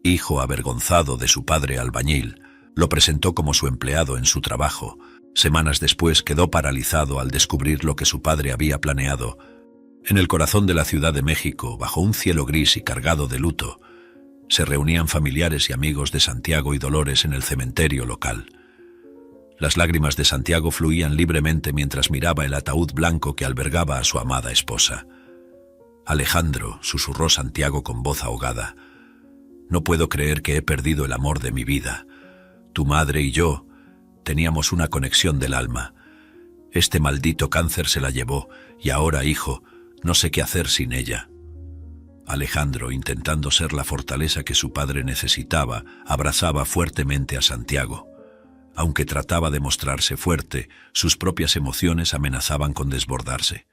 hijo avergonzado de su padre albañil, lo presentó como su empleado en su trabajo. Semanas después quedó paralizado al descubrir lo que su padre había planeado. En el corazón de la Ciudad de México, bajo un cielo gris y cargado de luto, se reunían familiares y amigos de Santiago y Dolores en el cementerio local. Las lágrimas de Santiago fluían libremente mientras miraba el ataúd blanco que albergaba a su amada esposa. «Alejandro», susurró Santiago con voz ahogada, «no puedo creer que he perdido el amor de mi vida. Tu madre y yo teníamos una conexión del alma. Este maldito cáncer se la llevó y ahora, hijo, no sé qué hacer sin ella». Alejandro, intentando ser la fortaleza que su padre necesitaba, abrazaba fuertemente a Santiago. Aunque trataba de mostrarse fuerte, sus propias emociones amenazaban con desbordarse.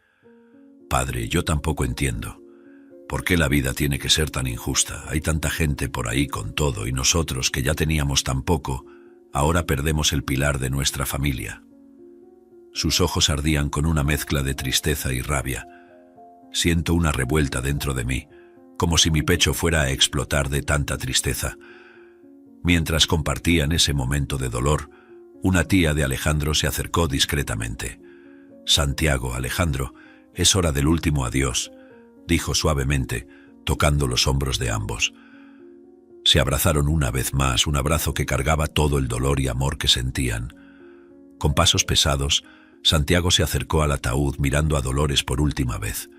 «Padre, yo tampoco entiendo. ¿Por qué la vida tiene que ser tan injusta? Hay tanta gente por ahí con todo y nosotros, que ya teníamos tan poco, ahora perdemos el pilar de nuestra familia». Sus ojos ardían con una mezcla de tristeza y rabia. «Siento una revuelta dentro de mí, como si mi pecho fuera a explotar de tanta tristeza». Mientras compartían ese momento de dolor, una tía de Alejandro se acercó discretamente. «Santiago, Alejandro, es hora del último adiós», dijo suavemente, tocando los hombros de ambos. Se abrazaron una vez más, un abrazo que cargaba todo el dolor y amor que sentían. Con pasos pesados, Santiago se acercó al ataúd mirando a Dolores por última vez.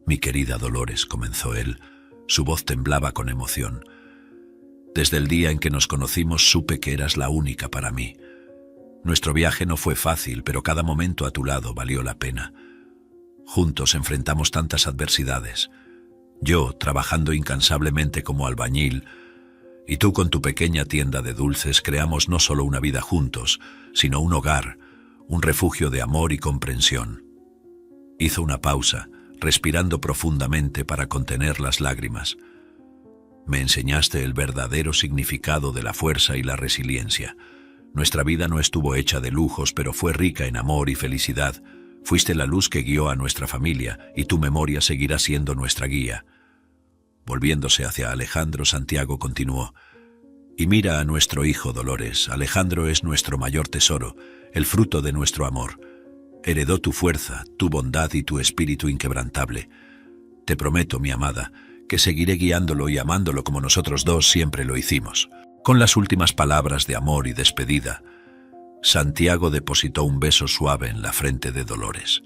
«Mi querida Dolores», comenzó él, su voz temblaba con emoción. «Desde el día en que nos conocimos supe que eras la única para mí. Nuestro viaje no fue fácil, pero cada momento a tu lado valió la pena. Juntos enfrentamos tantas adversidades. Yo, trabajando incansablemente como albañil, y tú con tu pequeña tienda de dulces, creamos no solo una vida juntos, sino un hogar, un refugio de amor y comprensión». Hizo una pausa, respirando profundamente para contener las lágrimas. «Me enseñaste el verdadero significado de la fuerza y la resiliencia. Nuestra vida no estuvo hecha de lujos, pero fue rica en amor y felicidad. Fuiste la luz que guió a nuestra familia, y tu memoria seguirá siendo nuestra guía». Volviéndose hacia Alejandro, Santiago continuó: «Y mira a nuestro hijo Dolores. Alejandro es nuestro mayor tesoro, el fruto de nuestro amor. Heredó tu fuerza, tu bondad y tu espíritu inquebrantable. Te prometo, mi amada, que seguiré guiándolo y amándolo como nosotros dos siempre lo hicimos». Con las últimas palabras de amor y despedida, Santiago depositó un beso suave en la frente de Dolores.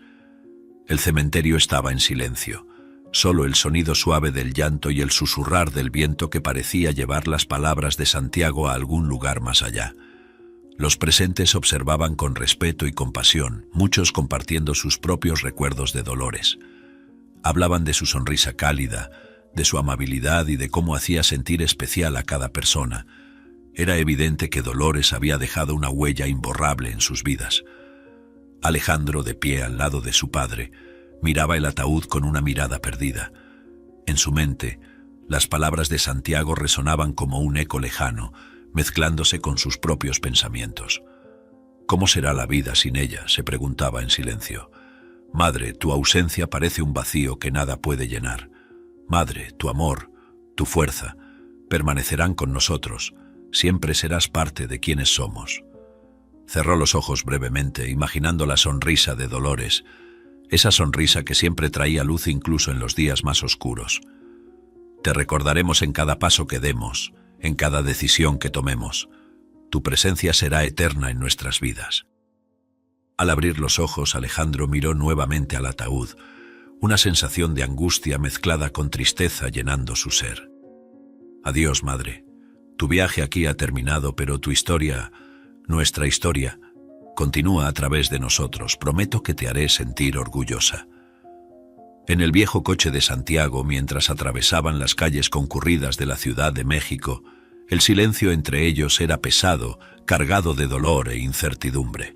El cementerio estaba en silencio, solo el sonido suave del llanto y el susurrar del viento que parecía llevar las palabras de Santiago a algún lugar más allá. Los presentes observaban con respeto y compasión, muchos compartiendo sus propios recuerdos de Dolores. Hablaban de su sonrisa cálida, de su amabilidad y de cómo hacía sentir especial a cada persona. Era evidente que Dolores había dejado una huella imborrable en sus vidas. Alejandro, de pie al lado de su padre, miraba el ataúd con una mirada perdida. En su mente, las palabras de Santiago resonaban como un eco lejano, mezclándose con sus propios pensamientos. «¿Cómo será la vida sin ella?», se preguntaba en silencio. «Madre, tu ausencia parece un vacío que nada puede llenar. Madre, tu amor, tu fuerza, permanecerán con nosotros. Siempre serás parte de quienes somos». Cerró los ojos brevemente, imaginando la sonrisa de Dolores, esa sonrisa que siempre traía luz incluso en los días más oscuros. «Te recordaremos en cada paso que demos, en cada decisión que tomemos. Tu presencia será eterna en nuestras vidas». Al abrir los ojos, Alejandro miró nuevamente al ataúd, una sensación de angustia mezclada con tristeza llenando su ser. «Adiós, madre. Tu viaje aquí ha terminado, pero tu historia, nuestra historia, continúa a través de nosotros. Prometo que te haré sentir orgullosa». En el viejo coche de Santiago, mientras atravesaban las calles concurridas de la Ciudad de México, el silencio entre ellos era pesado, cargado de dolor e incertidumbre.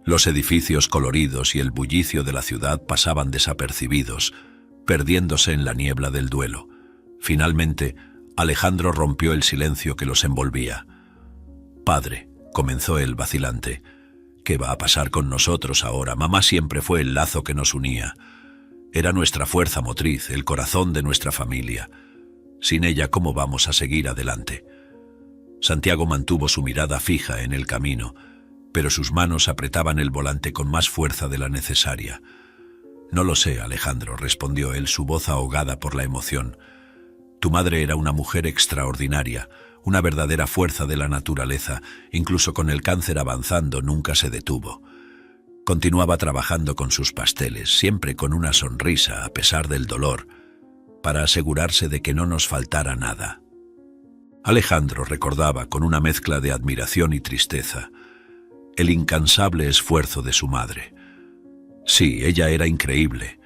Los edificios coloridos y el bullicio de la ciudad pasaban desapercibidos, perdiéndose en la niebla del duelo. Finalmente, Alejandro rompió el silencio que los envolvía. «Padre», comenzó él vacilante, «¿qué va a pasar con nosotros ahora? Mamá siempre fue el lazo que nos unía. Era nuestra fuerza motriz, el corazón de nuestra familia. Sin ella, ¿cómo vamos a seguir adelante? Santiago mantuvo su mirada fija en el camino, pero sus manos apretaban el volante con más fuerza de la necesaria. No lo sé, Alejandro, respondió él, su voz ahogada por la emoción. Tu madre era una mujer extraordinaria, una verdadera fuerza de la naturaleza. Incluso con el cáncer avanzando nunca se detuvo. Continuaba trabajando con sus pasteles, siempre con una sonrisa a pesar del dolor, para asegurarse de que no nos faltara nada. Alejandro recordaba con una mezcla de admiración y tristeza el incansable esfuerzo de su madre. Sí, ella era increíble.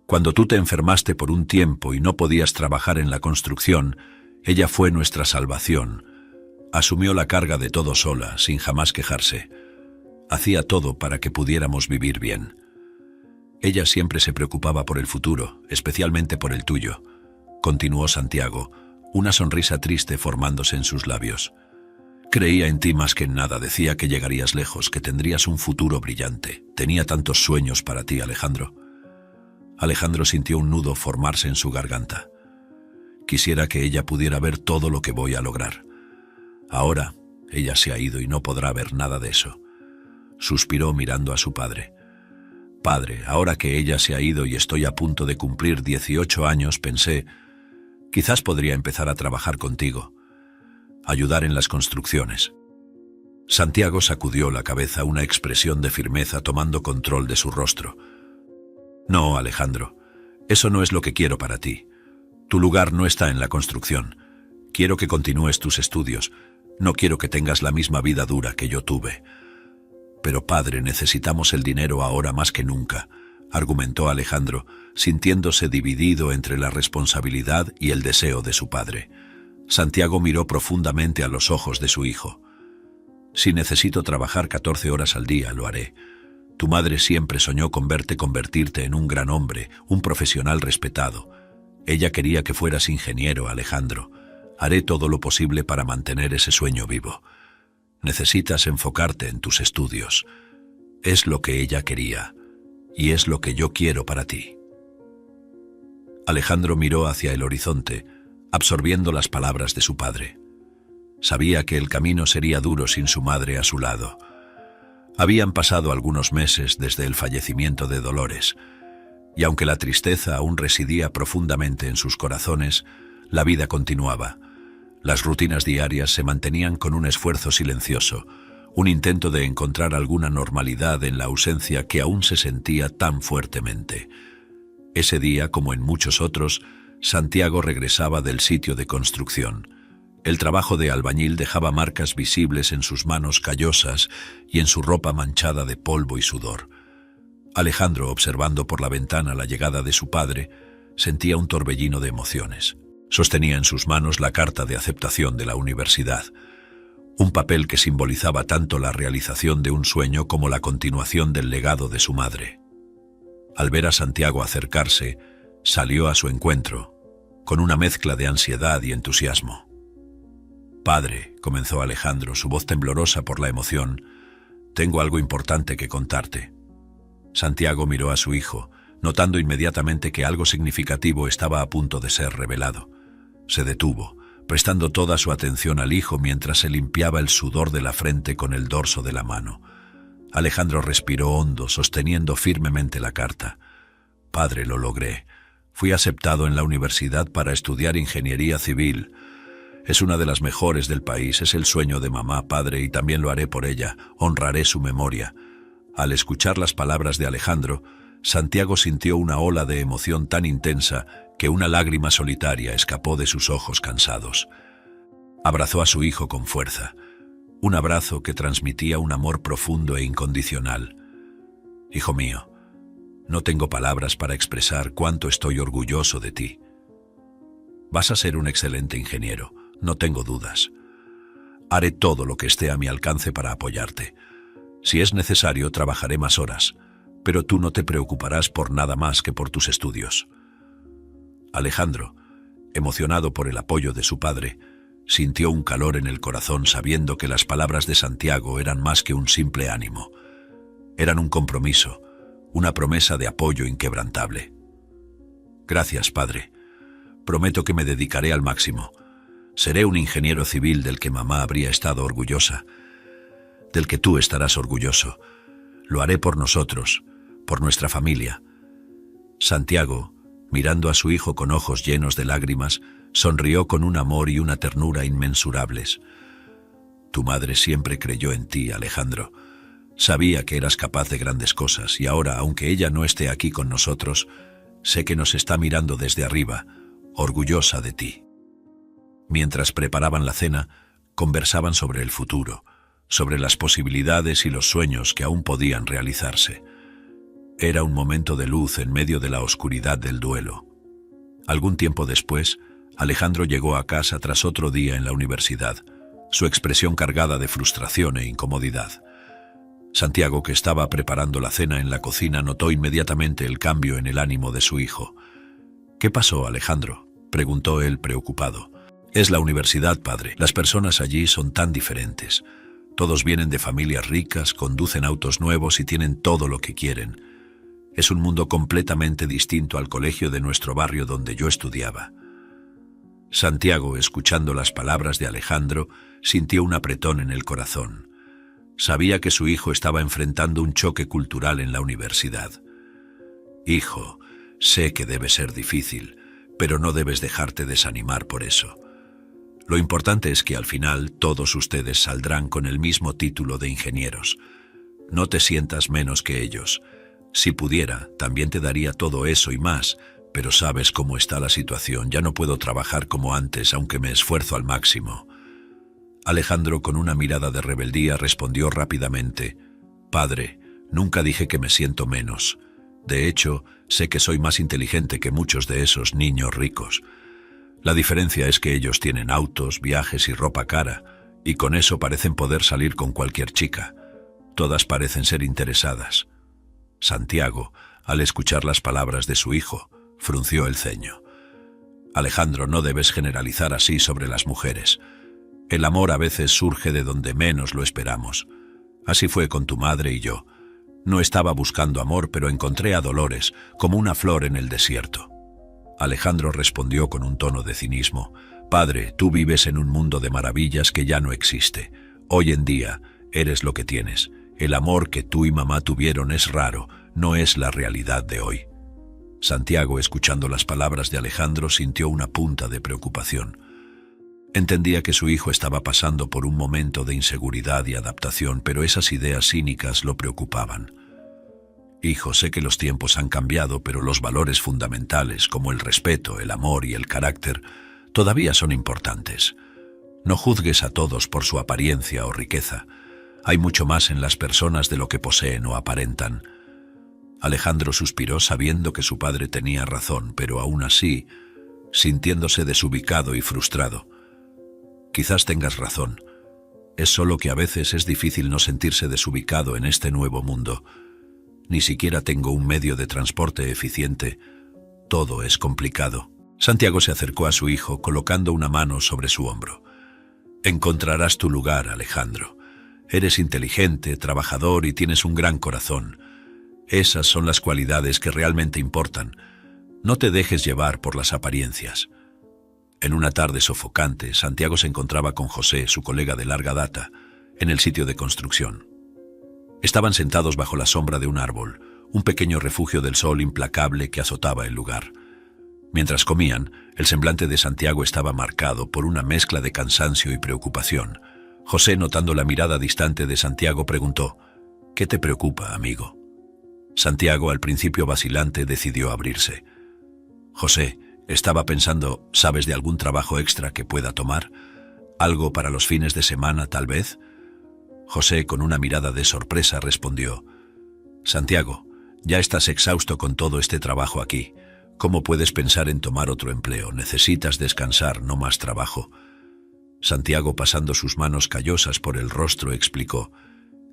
Cuando tú te enfermaste por un tiempo y no podías trabajar en la construcción, ella fue nuestra salvación. Asumió la carga de todo sola, sin jamás quejarse. Hacía todo para que pudiéramos vivir bien. Ella siempre se preocupaba por el futuro, especialmente por el tuyo, continuó Santiago, una sonrisa triste formándose en sus labios. Creía en ti más que en nada, decía que llegarías lejos, que tendrías un futuro brillante. Tenía tantos sueños para ti, Alejandro. Alejandro sintió un nudo formarse en su garganta. Quisiera que ella pudiera ver todo lo que voy a lograr. Ahora, ella se ha ido y no podrá ver nada de eso. Suspiró mirando a su padre. Padre, ahora que ella se ha ido y estoy a punto de cumplir 18 años, pensé, quizás podría empezar a trabajar contigo, ayudar en las construcciones. Santiago sacudió la cabeza, una expresión de firmeza tomando control de su rostro. No, Alejandro, eso no es lo que quiero para ti. Tu lugar no está en la construcción. Quiero que continúes tus estudios. No quiero que tengas la misma vida dura que yo tuve. Pero padre, necesitamos el dinero ahora más que nunca, argumentó Alejandro, sintiéndose dividido entre la responsabilidad y el deseo de su padre. Santiago miró profundamente a los ojos de su hijo. Si necesito trabajar 14 horas al día, lo haré. Tu madre siempre soñó con verte convertirte en un gran hombre, un profesional respetado. Ella quería que fueras ingeniero, Alejandro. Haré todo lo posible para mantener ese sueño vivo. Necesitas enfocarte en tus estudios. Es lo que ella quería, y es lo que yo quiero para ti. Alejandro miró hacia el horizonte, absorbiendo las palabras de su padre. Sabía que el camino sería duro sin su madre a su lado. Habían pasado algunos meses desde el fallecimiento de Dolores, y aunque la tristeza aún residía profundamente en sus corazones, la vida continuaba. Las rutinas diarias se mantenían con un esfuerzo silencioso, un intento de encontrar alguna normalidad en la ausencia que aún se sentía tan fuertemente. Ese día, como en muchos otros, Santiago regresaba del sitio de construcción. El trabajo de albañil dejaba marcas visibles en sus manos callosas y en su ropa manchada de polvo y sudor. Alejandro, observando por la ventana la llegada de su padre, sentía un torbellino de emociones. Sostenía en sus manos la carta de aceptación de la universidad, un papel que simbolizaba tanto la realización de un sueño como la continuación del legado de su madre. Al ver a Santiago acercarse, salió a su encuentro, con una mezcla de ansiedad y entusiasmo. «Padre», comenzó Alejandro, su voz temblorosa por la emoción, «tengo algo importante que contarte». Santiago miró a su hijo, notando inmediatamente que algo significativo estaba a punto de ser revelado. Se detuvo, prestando toda su atención al hijo mientras se limpiaba el sudor de la frente con el dorso de la mano. Alejandro respiró hondo, sosteniendo firmemente la carta. «Padre, lo logré. Fui aceptado en la universidad para estudiar ingeniería civil. Es una de las mejores del país, es el sueño de mamá, padre, y también lo haré por ella, honraré su memoria». Al escuchar las palabras de Alejandro, Santiago sintió una ola de emoción tan intensa que una lágrima solitaria escapó de sus ojos cansados. Abrazó a su hijo con fuerza, un abrazo que transmitía un amor profundo e incondicional. «Hijo mío, no tengo palabras para expresar cuánto estoy orgulloso de ti. Vas a ser un excelente ingeniero, no tengo dudas. Haré todo lo que esté a mi alcance para apoyarte. Si es necesario, trabajaré más horas, pero tú no te preocuparás por nada más que por tus estudios». Alejandro, emocionado por el apoyo de su padre, sintió un calor en el corazón sabiendo que las palabras de Santiago eran más que un simple ánimo. Eran un compromiso, una promesa de apoyo inquebrantable. «Gracias, padre. Prometo que me dedicaré al máximo. Seré un ingeniero civil del que mamá habría estado orgullosa, del que tú estarás orgulloso. Lo haré por nosotros, por nuestra familia. Santiago, mirando a su hijo con ojos llenos de lágrimas, sonrió con un amor y una ternura inmensurables. Tu madre siempre creyó en ti, Alejandro. Sabía que eras capaz de grandes cosas y ahora, aunque ella no esté aquí con nosotros, sé que nos está mirando desde arriba, orgullosa de ti. Mientras preparaban la cena, conversaban sobre el futuro, sobre las posibilidades y los sueños que aún podían realizarse. Era un momento de luz en medio de la oscuridad del duelo. Algún tiempo después, Alejandro llegó a casa tras otro día en la universidad, su expresión cargada de frustración e incomodidad. Santiago, que estaba preparando la cena en la cocina, notó inmediatamente el cambio en el ánimo de su hijo. «¿Qué pasó, Alejandro?», preguntó él preocupado. «Es la universidad, padre. Las personas allí son tan diferentes. Todos vienen de familias ricas, conducen autos nuevos y tienen todo lo que quieren. Es un mundo completamente distinto al colegio de nuestro barrio donde yo estudiaba». Santiago, escuchando las palabras de Alejandro, sintió un apretón en el corazón. Sabía que su hijo estaba enfrentando un choque cultural en la universidad. «Hijo, sé que debe ser difícil, pero no debes dejarte desanimar por eso. Lo importante es que al final todos ustedes saldrán con el mismo título de ingenieros. No te sientas menos que ellos. Si pudiera, también te daría todo eso y más, pero sabes cómo está la situación. Ya no puedo trabajar como antes, aunque me esfuerzo al máximo». Alejandro, con una mirada de rebeldía, respondió rápidamente: «Padre, nunca dije que me siento menos. De hecho, sé que soy más inteligente que muchos de esos niños ricos. La diferencia es que ellos tienen autos, viajes y ropa cara, y con eso parecen poder salir con cualquier chica. Todas parecen ser interesadas». Santiago, al escuchar las palabras de su hijo, frunció el ceño. «Alejandro, no debes generalizar así sobre las mujeres. El amor a veces surge de donde menos lo esperamos. Así fue con tu madre y yo. No estaba buscando amor, pero encontré a Dolores como una flor en el desierto». Alejandro respondió con un tono de cinismo: «Padre, tú vives en un mundo de maravillas que ya no existe. Hoy en día eres lo que tienes. El amor que tú y mamá tuvieron es raro, no es la realidad de hoy». Santiago, escuchando las palabras de Alejandro, sintió una punta de preocupación. Entendía que su hijo estaba pasando por un momento de inseguridad y adaptación, pero esas ideas cínicas lo preocupaban. «Hijo, sé que los tiempos han cambiado, pero los valores fundamentales, como el respeto, el amor y el carácter, todavía son importantes. No juzgues a todos por su apariencia o riqueza. Hay mucho más en las personas de lo que poseen o aparentan». Alejandro suspiró sabiendo que su padre tenía razón, pero aún así, sintiéndose desubicado y frustrado. «Quizás tengas razón. Es solo que a veces es difícil no sentirse desubicado en este nuevo mundo. Ni siquiera tengo un medio de transporte eficiente. Todo es complicado». Santiago se acercó a su hijo, colocando una mano sobre su hombro. «Encontrarás tu lugar, Alejandro. Eres inteligente, trabajador y tienes un gran corazón. Esas son las cualidades que realmente importan. No te dejes llevar por las apariencias». En una tarde sofocante, Santiago se encontraba con José, su colega de larga data, en el sitio de construcción. Estaban sentados bajo la sombra de un árbol, un pequeño refugio del sol implacable que azotaba el lugar. Mientras comían, el semblante de Santiago estaba marcado por una mezcla de cansancio y preocupación. José, notando la mirada distante de Santiago, preguntó: «¿Qué te preocupa, amigo?». Santiago, al principio vacilante, decidió abrirse. «José, estaba pensando, ¿sabes de algún trabajo extra que pueda tomar? ¿Algo para los fines de semana, tal vez?». José, con una mirada de sorpresa, respondió: «Santiago, ya estás exhausto con todo este trabajo aquí. ¿Cómo puedes pensar en tomar otro empleo? Necesitas descansar, no más trabajo». Santiago, pasando sus manos callosas por el rostro, explicó: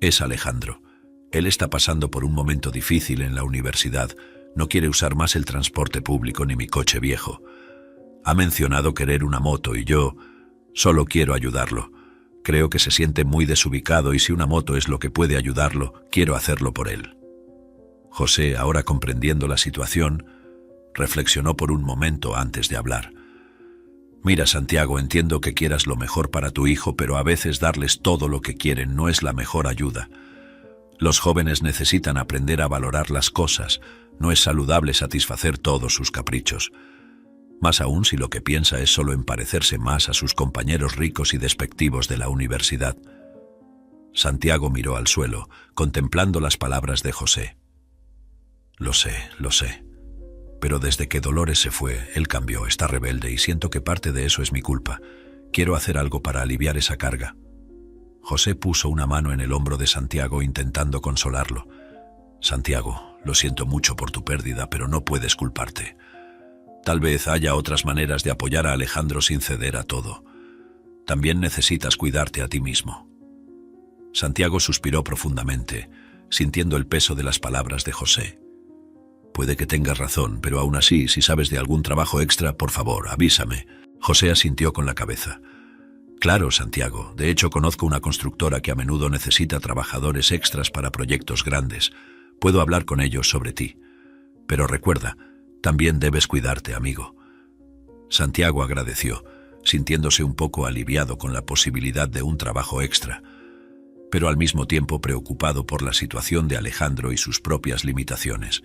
«Es Alejandro. Él está pasando por un momento difícil en la universidad. No quiere usar más el transporte público ni mi coche viejo. Ha mencionado querer una moto y yo solo quiero ayudarlo. Creo que se siente muy desubicado y si una moto es lo que puede ayudarlo, quiero hacerlo por él». José, ahora comprendiendo la situación, reflexionó por un momento antes de hablar. Mira, Santiago, entiendo que quieras lo mejor para tu hijo, pero a veces darles todo lo que quieren no es la mejor ayuda. Los jóvenes necesitan aprender a valorar las cosas, no es saludable satisfacer todos sus caprichos. Más aún si lo que piensa es solo en parecerse más a sus compañeros ricos y despectivos de la universidad. Santiago miró al suelo, contemplando las palabras de José. Lo sé, pero desde que Dolores se fue, él cambió, está rebelde y siento que parte de eso es mi culpa. Quiero hacer algo para aliviar esa carga. José puso una mano en el hombro de Santiago intentando consolarlo. Santiago, lo siento mucho por tu pérdida, pero no puedes culparte. Tal vez haya otras maneras de apoyar a Alejandro sin ceder a todo. También necesitas cuidarte a ti mismo. Santiago suspiró profundamente, sintiendo el peso de las palabras de José. Puede que tengas razón, pero aún así, si sabes de algún trabajo extra, por favor, avísame. José asintió con la cabeza. Claro, Santiago, de hecho conozco una constructora que a menudo necesita trabajadores extras para proyectos grandes. Puedo hablar con ellos sobre ti. Pero recuerda, también debes cuidarte, amigo. Santiago agradeció, sintiéndose un poco aliviado con la posibilidad de un trabajo extra, pero al mismo tiempo preocupado por la situación de Alejandro y sus propias limitaciones.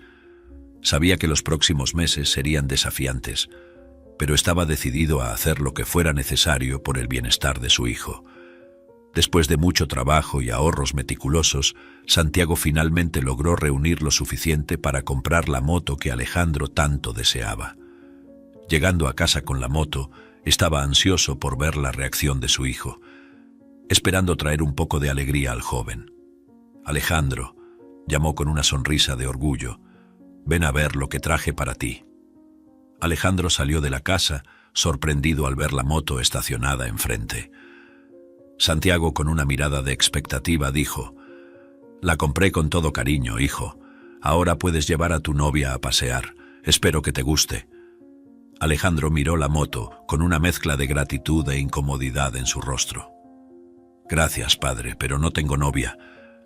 Sabía que los próximos meses serían desafiantes, pero estaba decidido a hacer lo que fuera necesario por el bienestar de su hijo. Después de mucho trabajo y ahorros meticulosos, Santiago finalmente logró reunir lo suficiente para comprar la moto que Alejandro tanto deseaba. Llegando a casa con la moto, estaba ansioso por ver la reacción de su hijo, esperando traer un poco de alegría al joven. Alejandro, llamó con una sonrisa de orgullo, ven a ver lo que traje para ti. Alejandro salió de la casa, sorprendido al ver la moto estacionada enfrente. Santiago, con una mirada de expectativa, dijo, «La compré con todo cariño, hijo. Ahora puedes llevar a tu novia a pasear. Espero que te guste». Alejandro miró la moto, con una mezcla de gratitud e incomodidad en su rostro. «Gracias, padre, pero no tengo novia.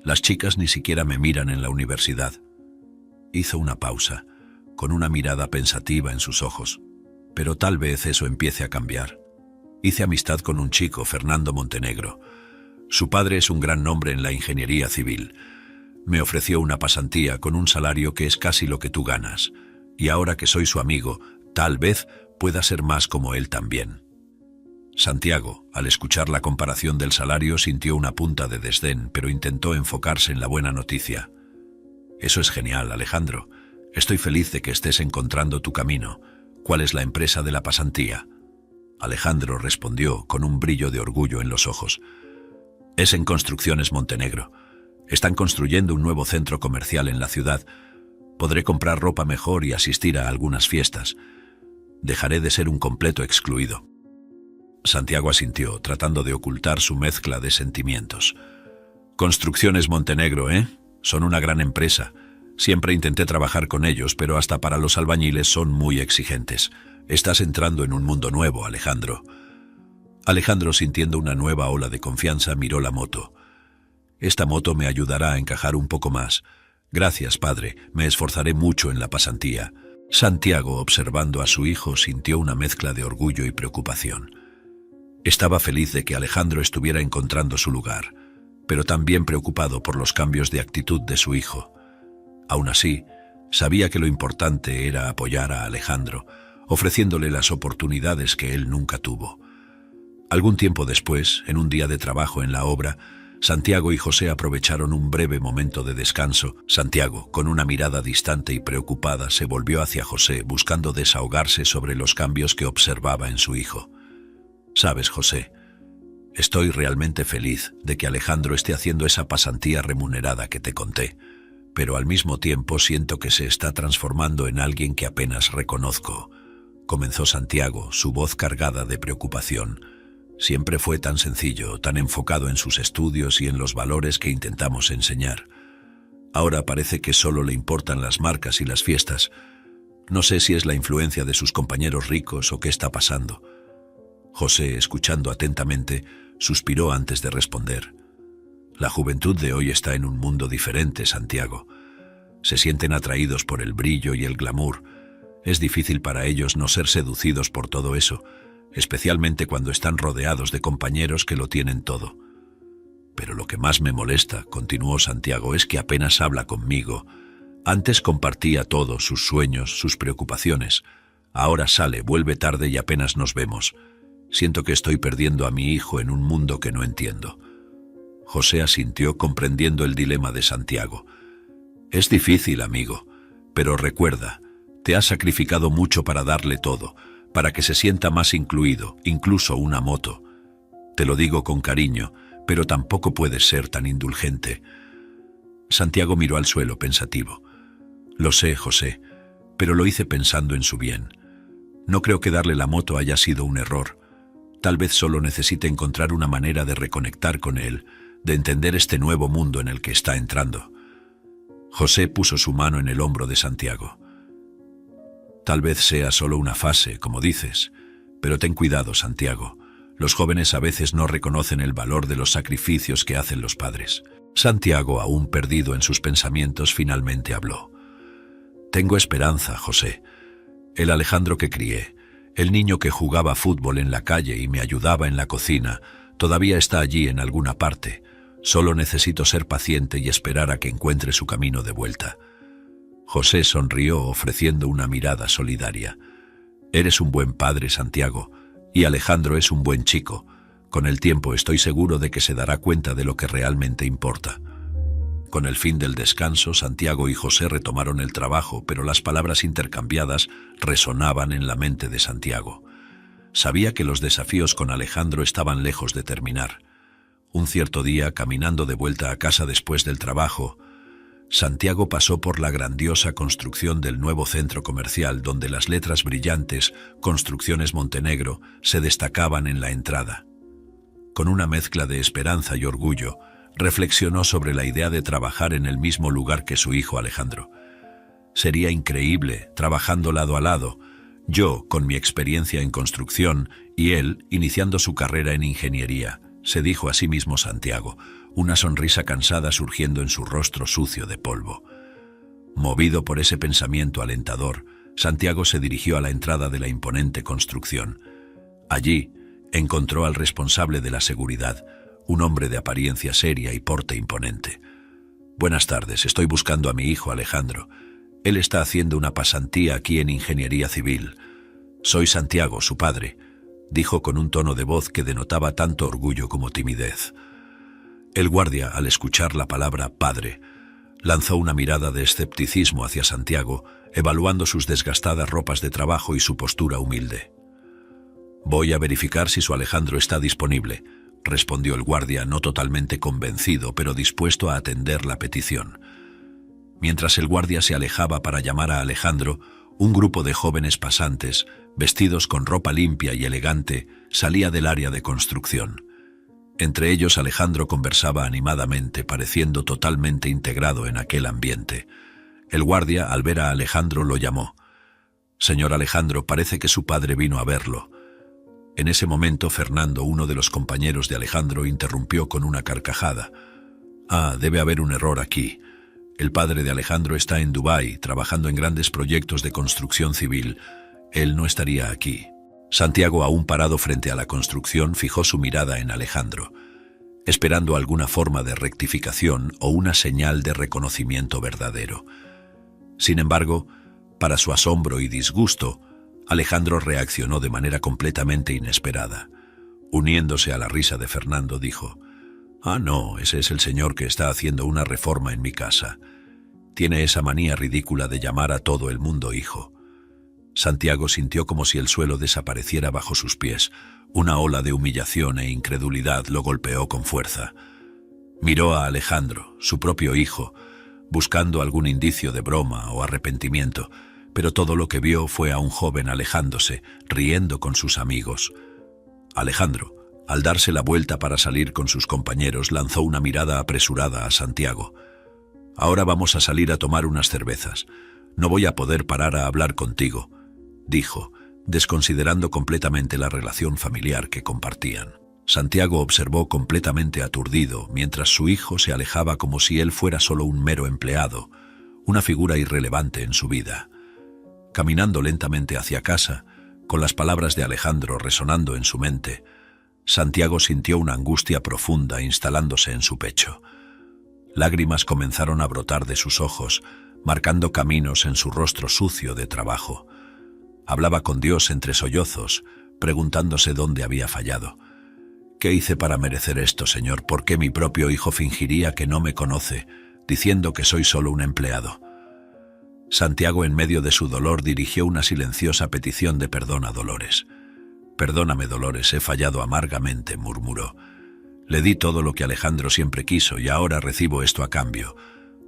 Las chicas ni siquiera me miran en la universidad». Hizo una pausa, con una mirada pensativa en sus ojos. «Pero tal vez eso empiece a cambiar. Hice amistad con un chico, Fernando Montenegro. Su padre es un gran nombre en la ingeniería civil. Me ofreció una pasantía con un salario que es casi lo que tú ganas. Y ahora que soy su amigo, tal vez pueda ser más como él también». Santiago, al escuchar la comparación del salario, sintió una punta de desdén, pero intentó enfocarse en la buena noticia. «Eso es genial, Alejandro. Estoy feliz de que estés encontrando tu camino. ¿Cuál es la empresa de la pasantía?». Alejandro respondió con un brillo de orgullo en los ojos. «Es en Construcciones Montenegro. Están construyendo un nuevo centro comercial en la ciudad. Podré comprar ropa mejor y asistir a algunas fiestas. Dejaré de ser un completo excluido». Santiago asintió, tratando de ocultar su mezcla de sentimientos. «Construcciones Montenegro, ¿eh? Son una gran empresa. Siempre intenté trabajar con ellos, pero hasta para los albañiles son muy exigentes. Estás entrando en un mundo nuevo, Alejandro». Alejandro, sintiendo una nueva ola de confianza, miró la moto. «Esta moto me ayudará a encajar un poco más. Gracias, padre, me esforzaré mucho en la pasantía». Santiago, observando a su hijo, sintió una mezcla de orgullo y preocupación. Estaba feliz de que Alejandro estuviera encontrando su lugar, pero también preocupado por los cambios de actitud de su hijo. Aún así, sabía que lo importante era apoyar a Alejandro, ofreciéndole las oportunidades que él nunca tuvo. Algún tiempo después, en un día de trabajo en la obra, Santiago y José aprovecharon un breve momento de descanso. Santiago, con una mirada distante y preocupada, se volvió hacia José, buscando desahogarse sobre los cambios que observaba en su hijo. «Sabes, José, estoy realmente feliz de que Alejandro esté haciendo esa pasantía remunerada que te conté, pero al mismo tiempo siento que se está transformando en alguien que apenas reconozco», comenzó Santiago, su voz cargada de preocupación. «Siempre fue tan sencillo, tan enfocado en sus estudios y en los valores que intentamos enseñar. Ahora parece que solo le importan las marcas y las fiestas. No sé si es la influencia de sus compañeros ricos o qué está pasando». José, escuchando atentamente, suspiró antes de responder. «La juventud de hoy está en un mundo diferente, Santiago. Se sienten atraídos por el brillo y el glamour. Es difícil para ellos no ser seducidos por todo eso, especialmente cuando están rodeados de compañeros que lo tienen todo. Pero lo que más me molesta, continuó Santiago, es que apenas habla conmigo. Antes compartía todo, sus sueños, sus preocupaciones. Ahora sale, vuelve tarde y apenas nos vemos. Siento que estoy perdiendo a mi hijo en un mundo que no entiendo. José asintió, comprendiendo el dilema de Santiago. Es difícil, amigo, pero recuerda, te has sacrificado mucho para darle todo, para que se sienta más incluido, incluso una moto. Te lo digo con cariño, pero tampoco puedes ser tan indulgente. Santiago miró al suelo pensativo. Lo sé, José, pero lo hice pensando en su bien. No creo que darle la moto haya sido un error. Tal vez solo necesite encontrar una manera de reconectar con él, de entender este nuevo mundo en el que está entrando. José puso su mano en el hombro de Santiago. Tal vez sea solo una fase, como dices, pero ten cuidado, Santiago. Los jóvenes a veces no reconocen el valor de los sacrificios que hacen los padres. Santiago, aún perdido en sus pensamientos, finalmente habló. Tengo esperanza, José. El Alejandro que crié, el niño que jugaba fútbol en la calle y me ayudaba en la cocina, todavía está allí en alguna parte. Solo necesito ser paciente y esperar a que encuentre su camino de vuelta. José sonrió ofreciendo una mirada solidaria. Eres un buen padre, Santiago, y Alejandro es un buen chico. Con el tiempo estoy seguro de que se dará cuenta de lo que realmente importa. Con el fin del descanso, Santiago y José retomaron el trabajo, pero las palabras intercambiadas resonaban en la mente de Santiago. Sabía que los desafíos con Alejandro estaban lejos de terminar. Un cierto día, caminando de vuelta a casa después del trabajo, Santiago pasó por la grandiosa construcción del nuevo centro comercial donde las letras brillantes, Construcciones Montenegro, se destacaban en la entrada. Con una mezcla de esperanza y orgullo, reflexionó sobre la idea de trabajar en el mismo lugar que su hijo Alejandro. Sería increíble, trabajando lado a lado, yo con mi experiencia en construcción y él iniciando su carrera en ingeniería, se dijo a sí mismo Santiago, una sonrisa cansada surgiendo en su rostro sucio de polvo. Movido por ese pensamiento alentador, Santiago se dirigió a la entrada de la imponente construcción. Allí encontró al responsable de la seguridad, un hombre de apariencia seria y porte imponente. Buenas tardes, estoy buscando a mi hijo Alejandro. Él está haciendo una pasantía aquí en Ingeniería Civil. Soy Santiago, su padre, dijo con un tono de voz que denotaba tanto orgullo como timidez. El guardia, al escuchar la palabra padre, lanzó una mirada de escepticismo hacia Santiago, evaluando sus desgastadas ropas de trabajo y su postura humilde. Voy a verificar si su Alejandro está disponible, respondió el guardia, no totalmente convencido, pero dispuesto a atender la petición. Mientras el guardia se alejaba para llamar a Alejandro, un grupo de jóvenes pasantes, vestidos con ropa limpia y elegante, salía del área de construcción. Entre ellos Alejandro conversaba animadamente, pareciendo totalmente integrado en aquel ambiente. El guardia, al ver a Alejandro, lo llamó. «Señor Alejandro, parece que su padre vino a verlo». En ese momento, Fernando, uno de los compañeros de Alejandro, interrumpió con una carcajada. «Ah, debe haber un error aquí. El padre de Alejandro está en Dubái, trabajando en grandes proyectos de construcción civil. Él no estaría aquí». Santiago, aún parado frente a la construcción, fijó su mirada en Alejandro, esperando alguna forma de rectificación o una señal de reconocimiento verdadero. Sin embargo, para su asombro y disgusto, Alejandro reaccionó de manera completamente inesperada. Uniéndose a la risa de Fernando, dijo: «Ah, no, ese es el señor que está haciendo una reforma en mi casa. Tiene esa manía ridícula de llamar a todo el mundo hijo». Santiago sintió como si el suelo desapareciera bajo sus pies. Una ola de humillación e incredulidad lo golpeó con fuerza. Miró a Alejandro, su propio hijo, buscando algún indicio de broma o arrepentimiento, pero todo lo que vio fue a un joven alejándose, riendo con sus amigos. Alejandro, al darse la vuelta para salir con sus compañeros, lanzó una mirada apresurada a Santiago. «Ahora vamos a salir a tomar unas cervezas. No voy a poder parar a hablar contigo», dijo, desconsiderando completamente la relación familiar que compartían. Santiago observó completamente aturdido mientras su hijo se alejaba como si él fuera solo un mero empleado, una figura irrelevante en su vida. Caminando lentamente hacia casa, Con las palabras de Alejandro resonando en su mente, Santiago sintió una angustia profunda instalándose en su pecho. Lágrimas comenzaron a brotar de sus ojos, marcando caminos en su rostro sucio de trabajo. Hablaba con Dios entre sollozos, preguntándose dónde había fallado. ¿Qué hice para merecer esto, Señor? ¿Por qué mi propio hijo fingiría que no me conoce, diciendo que soy solo un empleado? Santiago, en medio de su dolor, dirigió una silenciosa petición de perdón a Dolores. «Perdóname, Dolores, he fallado amargamente», murmuró. «Le di todo lo que Alejandro siempre quiso y ahora recibo esto a cambio.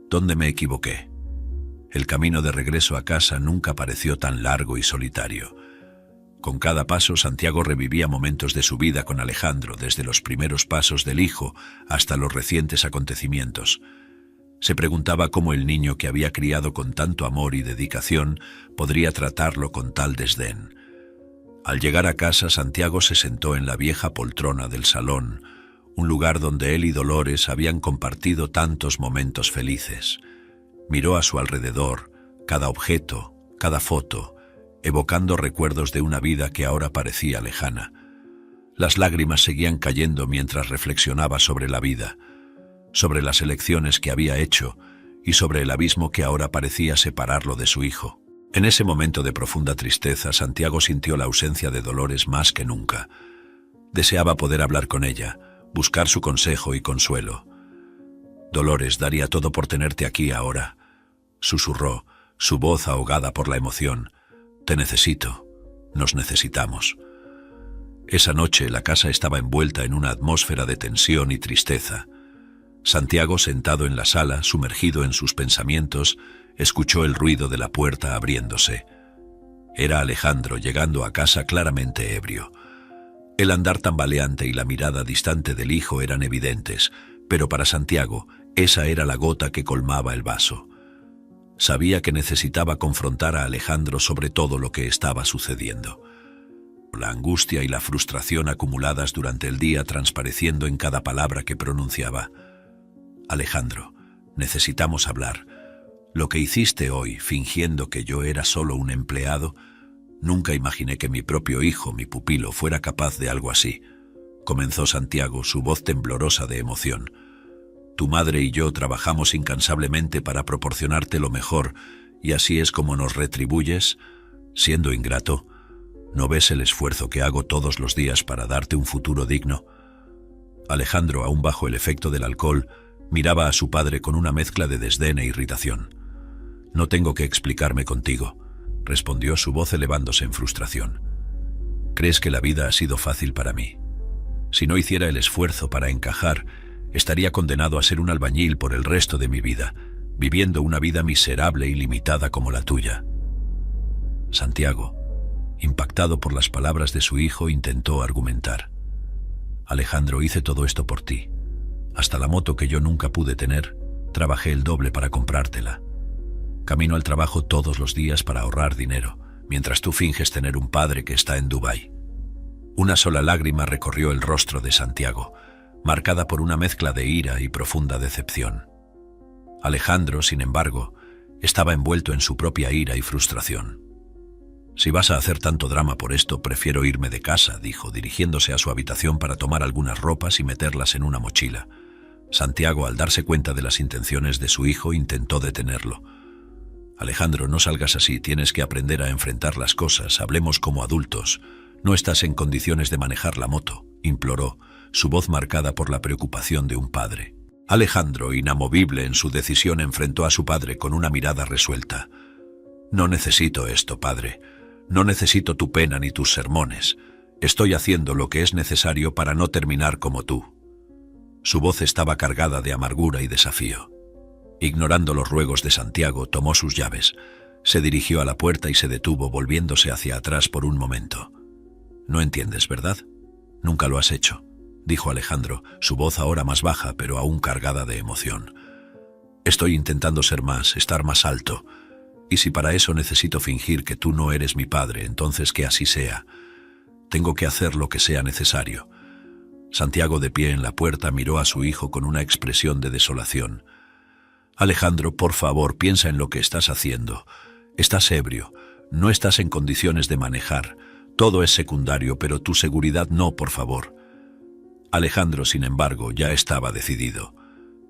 ¿Dónde me equivoqué?». El camino de regreso a casa nunca pareció tan largo y solitario. Con cada paso, Santiago revivía momentos de su vida con Alejandro, desde los primeros pasos del hijo hasta los recientes acontecimientos. Se preguntaba cómo el niño que había criado con tanto amor y dedicación podría tratarlo con tal desdén. Al llegar a casa, Santiago se sentó en la vieja poltrona del salón, un lugar donde él y Dolores habían compartido tantos momentos felices. Miró a su alrededor, cada objeto, cada foto, evocando recuerdos de una vida que ahora parecía lejana. Las lágrimas seguían cayendo mientras reflexionaba sobre la vida, sobre las elecciones que había hecho y sobre el abismo que ahora parecía separarlo de su hijo. En ese momento de profunda tristeza, Santiago sintió la ausencia de Dolores más que nunca. Deseaba poder hablar con ella, buscar su consejo y consuelo. «Dolores, daría todo por tenerte aquí ahora», susurró, su voz ahogada por la emoción. «Te necesito. Nos necesitamos». Esa noche la casa estaba envuelta en una atmósfera de tensión y tristeza. Santiago, sentado en la sala, sumergido en sus pensamientos, escuchó el ruido de la puerta abriéndose. Era Alejandro llegando a casa claramente ebrio. El andar tambaleante y la mirada distante del hijo eran evidentes, pero para Santiago esa era la gota que colmaba el vaso. Sabía que necesitaba confrontar a Alejandro sobre todo lo que estaba sucediendo. La angustia y la frustración acumuladas durante el día transpareciendo en cada palabra que pronunciaba. «Alejandro, necesitamos hablar. Lo que hiciste hoy, fingiendo que yo era solo un empleado, nunca imaginé que mi propio hijo, mi pupilo, fuera capaz de algo así», comenzó Santiago, su voz temblorosa de emoción. «Tu madre y yo trabajamos incansablemente para proporcionarte lo mejor, y así es como nos retribuyes, siendo ingrato. ¿No ves el esfuerzo que hago todos los días para darte un futuro digno?» Alejandro, aún bajo el efecto del alcohol, miraba a su padre con una mezcla de desdén e irritación. «No tengo que explicarme contigo», respondió, su voz elevándose en frustración. «¿Crees que la vida ha sido fácil para mí? Si no hiciera el esfuerzo para encajar, estaría condenado a ser un albañil por el resto de mi vida, viviendo una vida miserable y limitada como la tuya». Santiago, impactado por las palabras de su hijo, intentó argumentar. «Alejandro, hice todo esto por ti. Hasta la moto que yo nunca pude tener, trabajé el doble para comprártela. Camino al trabajo todos los días para ahorrar dinero, mientras tú finges tener un padre que está en Dubái». Una sola lágrima recorrió el rostro de Santiago, marcada por una mezcla de ira y profunda decepción. Alejandro, sin embargo, estaba envuelto en su propia ira y frustración. «Si vas a hacer tanto drama por esto, prefiero irme de casa», dijo, dirigiéndose a su habitación para tomar algunas ropas y meterlas en una mochila. Santiago, al darse cuenta de las intenciones de su hijo, intentó detenerlo. «Alejandro, no salgas así, tienes que aprender a enfrentar las cosas, hablemos como adultos. No estás en condiciones de manejar la moto», imploró, su voz marcada por la preocupación de un padre. Alejandro, inamovible en su decisión, enfrentó a su padre con una mirada resuelta. «No necesito esto, padre. No necesito tu pena ni tus sermones. Estoy haciendo lo que es necesario para no terminar como tú». Su voz estaba cargada de amargura y desafío. Ignorando los ruegos de Santiago, tomó sus llaves, se dirigió a la puerta y se detuvo, volviéndose hacia atrás por un momento. «No entiendes, ¿verdad? Nunca lo has hecho», dijo Alejandro, su voz ahora más baja, pero aún cargada de emoción. «Estoy intentando ser más, estar más alto. Y si para eso necesito fingir que tú no eres mi padre, entonces que así sea. Tengo que hacer lo que sea necesario». Santiago, de pie en la puerta, miró a su hijo con una expresión de desolación. «Alejandro, por favor, piensa en lo que estás haciendo. Estás ebrio, no estás en condiciones de manejar. Todo es secundario, pero tu seguridad no, por favor. Alejandro, sin embargo, ya estaba decidido.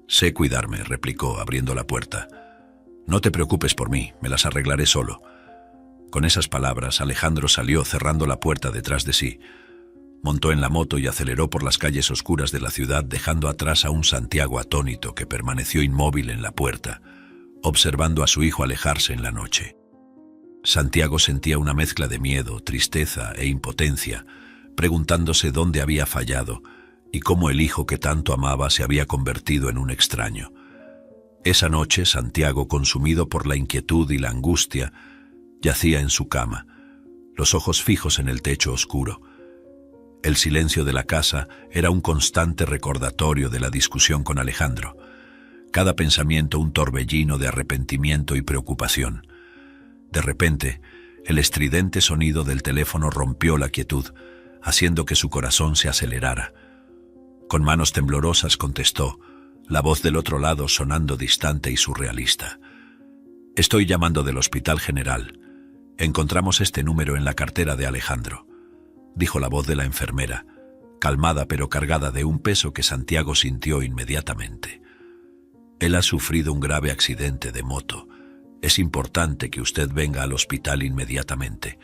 Sé cuidarme, replicó, abriendo la puerta. No te preocupes por mí, me las arreglaré solo. Con esas palabras, Alejandro salió cerrando la puerta detrás de sí. Montó en la moto y aceleró por las calles oscuras de la ciudad, dejando atrás a un Santiago atónito que permaneció inmóvil en la puerta, observando a su hijo alejarse en la noche. Santiago sentía una mezcla de miedo, tristeza e impotencia, preguntándose dónde había fallado y cómo el hijo que tanto amaba se había convertido en un extraño. Esa noche, Santiago, consumido por la inquietud y la angustia, yacía en su cama, los ojos fijos en el techo oscuro. El silencio de la casa era un constante recordatorio de la discusión con Alejandro. Cada pensamiento un torbellino de arrepentimiento y preocupación. De repente, el estridente sonido del teléfono rompió la quietud, haciendo que su corazón se acelerara. Con manos temblorosas contestó, la voz del otro lado sonando distante y surrealista. «Estoy llamando del Hospital General. Encontramos este número en la cartera de Alejandro», dijo la voz de la enfermera, calmada pero cargada de un peso que Santiago sintió inmediatamente. «Él ha sufrido un grave accidente de moto. Es importante que usted venga al hospital inmediatamente».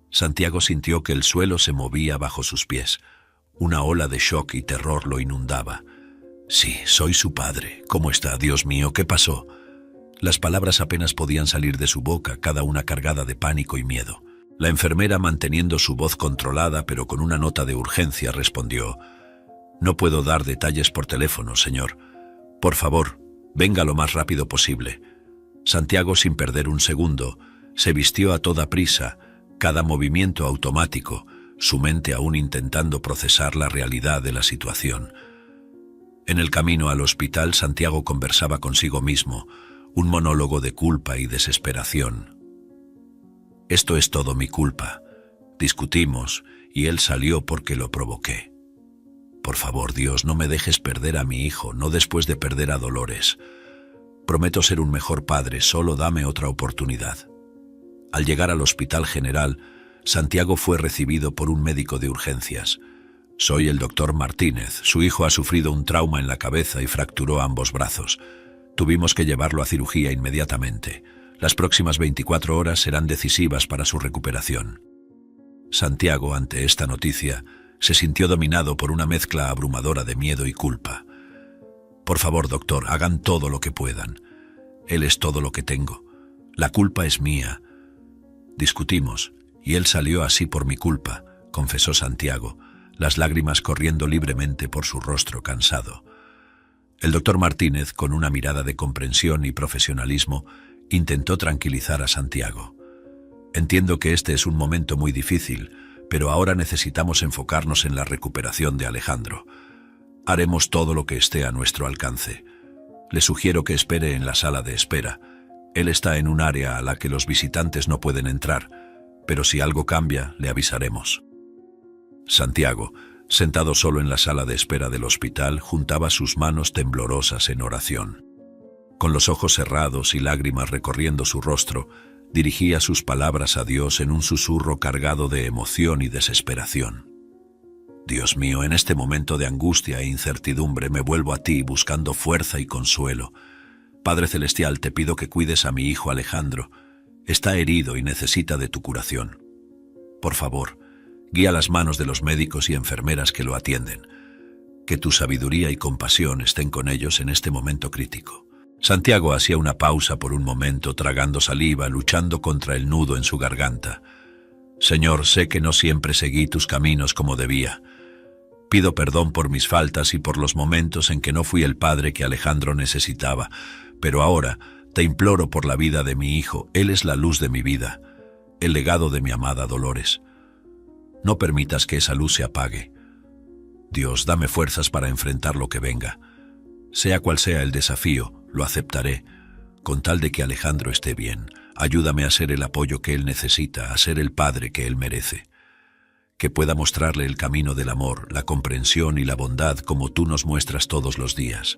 Santiago sintió que el suelo se movía bajo sus pies. Una ola de shock y terror lo inundaba. «Sí, soy su padre. ¿Cómo está? Dios mío, ¿qué pasó?». Las palabras apenas podían salir de su boca, cada una cargada de pánico y miedo. La enfermera, manteniendo su voz controlada pero con una nota de urgencia, respondió: «No puedo dar detalles por teléfono, señor. Por favor, venga lo más rápido posible». Santiago, sin perder un segundo, se vistió a toda prisa, cada movimiento automático, su mente aún intentando procesar la realidad de la situación. En el camino al hospital, Santiago conversaba consigo mismo, un monólogo de culpa y desesperación. «Esto es todo mi culpa. Discutimos y él salió porque lo provoqué. Por favor, Dios, no me dejes perder a mi hijo, no después de perder a Dolores. Prometo ser un mejor padre, solo dame otra oportunidad». Al llegar al Hospital General, Santiago fue recibido por un médico de urgencias. «Soy el doctor Martínez. Su hijo ha sufrido un trauma en la cabeza y fracturó ambos brazos. Tuvimos que llevarlo a cirugía inmediatamente. Las próximas 24 horas serán decisivas para su recuperación». Santiago, ante esta noticia, se sintió dominado por una mezcla abrumadora de miedo y culpa. «Por favor, doctor, hagan todo lo que puedan. Él es todo lo que tengo. La culpa es mía. Discutimos, y él salió así por mi culpa», confesó Santiago, las lágrimas corriendo libremente por su rostro cansado. El doctor Martínez, con una mirada de comprensión y profesionalismo, intentó tranquilizar a Santiago. «Entiendo que este es un momento muy difícil, pero ahora necesitamos enfocarnos en la recuperación de Alejandro. Haremos todo lo que esté a nuestro alcance. Le sugiero que espere en la sala de espera. Él está en un área a la que los visitantes no pueden entrar, pero si algo cambia, le avisaremos». Santiago, sentado solo en la sala de espera del hospital, juntaba sus manos temblorosas en oración. Con los ojos cerrados y lágrimas recorriendo su rostro, dirigía sus palabras a Dios en un susurro cargado de emoción y desesperación. «Dios mío, en este momento de angustia e incertidumbre me vuelvo a ti buscando fuerza y consuelo. Padre Celestial, te pido que cuides a mi hijo Alejandro. Está herido y necesita de tu curación. Por favor, guía las manos de los médicos y enfermeras que lo atienden. Que tu sabiduría y compasión estén con ellos en este momento crítico». Santiago hacía una pausa por un momento, tragando saliva, luchando contra el nudo en su garganta. «Señor, sé que no siempre seguí tus caminos como debía. Pido perdón por mis faltas y por los momentos en que no fui el padre que Alejandro necesitaba, pero ahora te imploro por la vida de mi hijo. Él es la luz de mi vida, el legado de mi amada Dolores. No permitas que esa luz se apague. Dios, dame fuerzas para enfrentar lo que venga. Sea cual sea el desafío, lo aceptaré, con tal de que Alejandro esté bien. Ayúdame a ser el apoyo que él necesita, a ser el padre que él merece. Que pueda mostrarle el camino del amor, la comprensión y la bondad como tú nos muestras todos los días».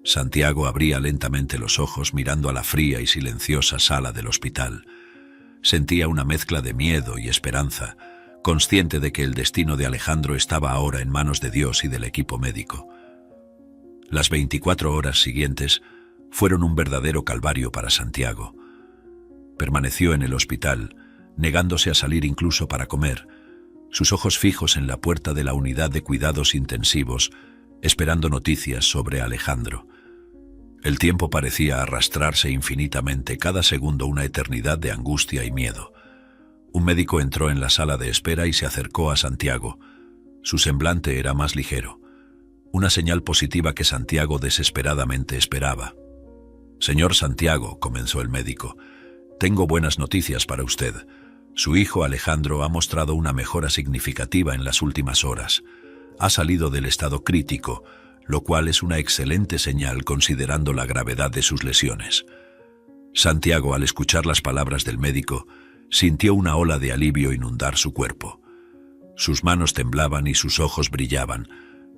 Santiago abría lentamente los ojos mirando a la fría y silenciosa sala del hospital. Sentía una mezcla de miedo y esperanza, consciente de que el destino de Alejandro estaba ahora en manos de Dios y del equipo médico. Las 24 horas siguientes fueron un verdadero calvario para Santiago. Permaneció en el hospital, negándose a salir incluso para comer, sus ojos fijos en la puerta de la unidad de cuidados intensivos, esperando noticias sobre Alejandro. El tiempo parecía arrastrarse infinitamente, cada segundo una eternidad de angustia y miedo. Un médico entró en la sala de espera y se acercó a Santiago. Su semblante era más ligero, una señal positiva que Santiago desesperadamente esperaba. «Señor Santiago», comenzó el médico, «tengo buenas noticias para usted. Su hijo Alejandro ha mostrado una mejora significativa en las últimas horas. Ha salido del estado crítico, lo cual es una excelente señal considerando la gravedad de sus lesiones». Santiago, al escuchar las palabras del médico, sintió una ola de alivio inundar su cuerpo. Sus manos temblaban y sus ojos brillaban,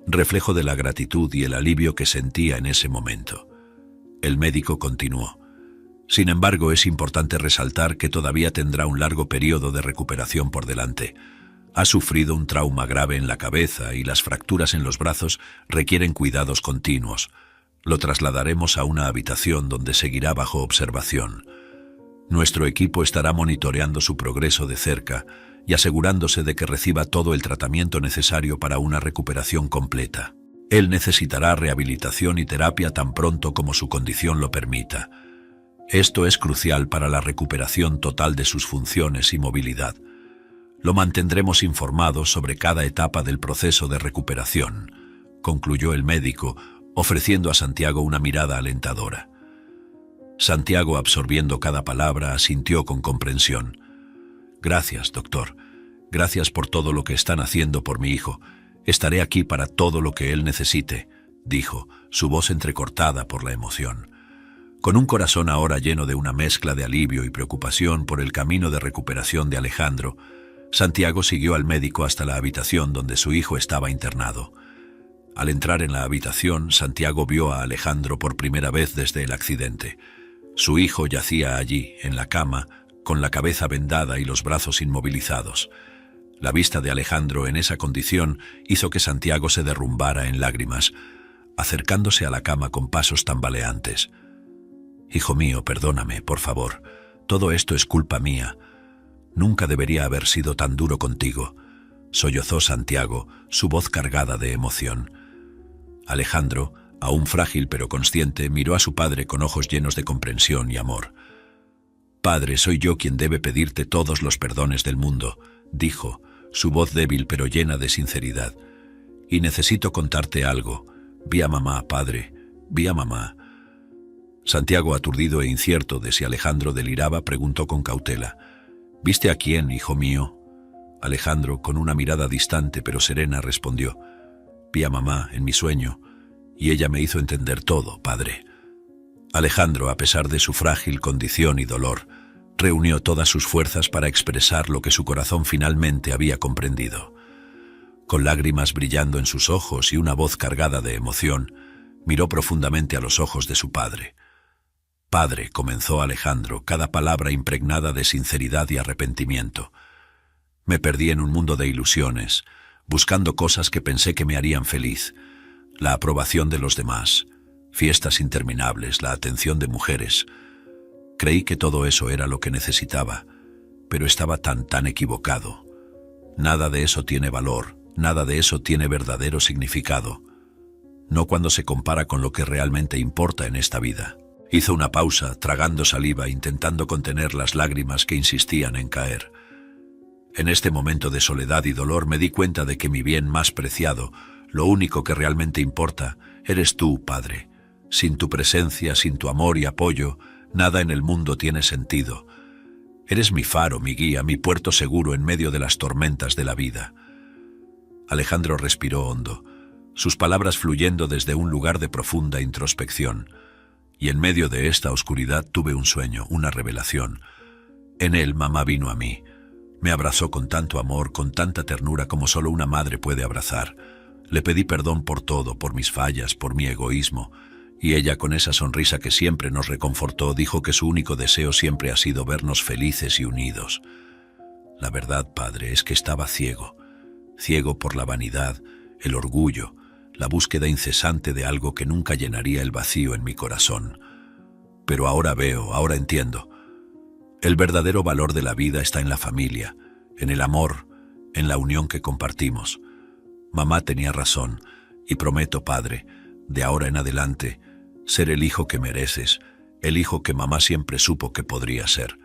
reflejo de la gratitud y el alivio que sentía en ese momento. El médico continuó: «Sin embargo, es importante resaltar que todavía tendrá un largo periodo de recuperación por delante. Ha sufrido un trauma grave en la cabeza y las fracturas en los brazos requieren cuidados continuos. Lo trasladaremos a una habitación donde seguirá bajo observación. Nuestro equipo estará monitoreando su progreso de cerca y asegurándose de que reciba todo el tratamiento necesario para una recuperación completa. Él necesitará rehabilitación y terapia tan pronto como su condición lo permita. Esto es crucial para la recuperación total de sus funciones y movilidad. Lo mantendremos informado sobre cada etapa del proceso de recuperación», concluyó el médico, ofreciendo a Santiago una mirada alentadora. Santiago, absorbiendo cada palabra, asintió con comprensión. «Gracias, doctor. Gracias por todo lo que están haciendo por mi hijo. Estaré aquí para todo lo que él necesite», dijo, su voz entrecortada por la emoción. Con un corazón ahora lleno de una mezcla de alivio y preocupación por el camino de recuperación de Alejandro, Santiago siguió al médico hasta la habitación donde su hijo estaba internado. Al entrar en la habitación, Santiago vio a Alejandro por primera vez desde el accidente. Su hijo yacía allí, en la cama, con la cabeza vendada y los brazos inmovilizados. La vista de Alejandro en esa condición hizo que Santiago se derrumbara en lágrimas, acercándose a la cama con pasos tambaleantes. «Hijo mío, perdóname, por favor. Todo esto es culpa mía. Nunca debería haber sido tan duro contigo», sollozó Santiago, su voz cargada de emoción. Alejandro, aún frágil pero consciente, miró a su padre con ojos llenos de comprensión y amor. «Padre, soy yo quien debe pedirte todos los perdones del mundo», dijo, su voz débil pero llena de sinceridad. «Y necesito contarte algo. Vi a mamá, padre, vi a mamá». Santiago, aturdido e incierto de si Alejandro deliraba, preguntó con cautela: «¿Viste a quién, hijo mío?» Alejandro, con una mirada distante pero serena, respondió: «Vi a mamá en mi sueño, y ella me hizo entender todo, padre». Alejandro, a pesar de su frágil condición y dolor, reunió todas sus fuerzas para expresar lo que su corazón finalmente había comprendido. Con lágrimas brillando en sus ojos y una voz cargada de emoción, miró profundamente a los ojos de su padre. «Padre», comenzó Alejandro, cada palabra impregnada de sinceridad y arrepentimiento, «me perdí en un mundo de ilusiones, buscando cosas que pensé que me harían feliz, la aprobación de los demás, fiestas interminables, la atención de mujeres. Creí que todo eso era lo que necesitaba, pero estaba tan equivocado. Nada de eso tiene valor, nada de eso tiene verdadero significado, no cuando se compara con lo que realmente importa en esta vida». Hizo una pausa, tragando saliva, intentando contener las lágrimas que insistían en caer. «En este momento de soledad y dolor me di cuenta de que mi bien más preciado, lo único que realmente importa, eres tú, Padre. Sin tu presencia, sin tu amor y apoyo, nada en el mundo tiene sentido. Eres mi faro, mi guía, mi puerto seguro en medio de las tormentas de la vida». Alejandro respiró hondo, sus palabras fluyendo desde un lugar de profunda introspección. «Y en medio de esta oscuridad tuve un sueño, una revelación. En él mamá vino a mí. Me abrazó con tanto amor, con tanta ternura como solo una madre puede abrazar. Le pedí perdón por todo, por mis fallas, por mi egoísmo, Y ella, con esa sonrisa que siempre nos reconfortó, dijo que su único deseo siempre ha sido vernos felices y unidos. La verdad, padre, es que estaba ciego por la vanidad, el orgullo, la búsqueda incesante de algo que nunca llenaría el vacío en mi corazón. Pero ahora veo, ahora entiendo. El verdadero valor de la vida está en la familia, en el amor, en la unión que compartimos. Mamá tenía razón, y prometo, padre, de ahora en adelante, ser el hijo que mereces, el hijo que mamá siempre supo que podría ser.